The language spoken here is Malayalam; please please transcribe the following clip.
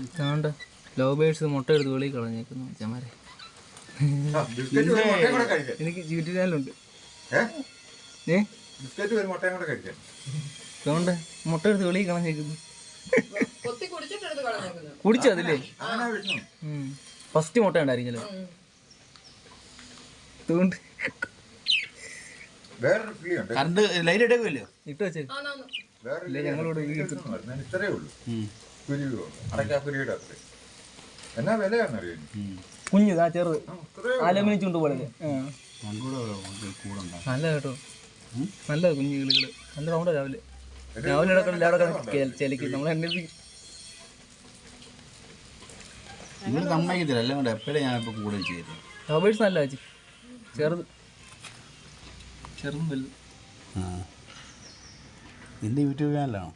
ഇതാണ്ട് ലോബേഴ്സ് മുട്ട എടുത്ത് വെളി കളഞ്ഞേക്കുന്നു ചമാരെ. എനിക്ക് യൂട്യൂബ് ചാനലുണ്ട്. അതുകൊണ്ട് മുട്ട എടുത്ത് വെളി കളഞ്ഞേക്കുന്നു. കുടിച്ചോ അതില്ലേ? ഫസ്റ്റ് മുട്ട ഉണ്ടായിരിക്കല്ലോ. അതുകൊണ്ട് ഇട്ട് വെച്ചേ ഞങ്ങളോട് ഇത്രേ ഉള്ളൂ. എന്നാ വിലയാണെന്നറിയാം. കുഞ്ഞിതാ ചെറുത് അലമിനി ചുണ്ട് പോലെ. നല്ല കേട്ടോ, നല്ല കുഞ്ഞു കിളികള്. നല്ല സൗണ്ട്. രാവിലെ ചെലിക്കും നമ്മളെ റോബേഴ്സ് നല്ല ചേച്ചി. ചെറുത് ചെറുതും വലുത്. നിന്റെ യൂട്യൂബ് ചാനലാണോ?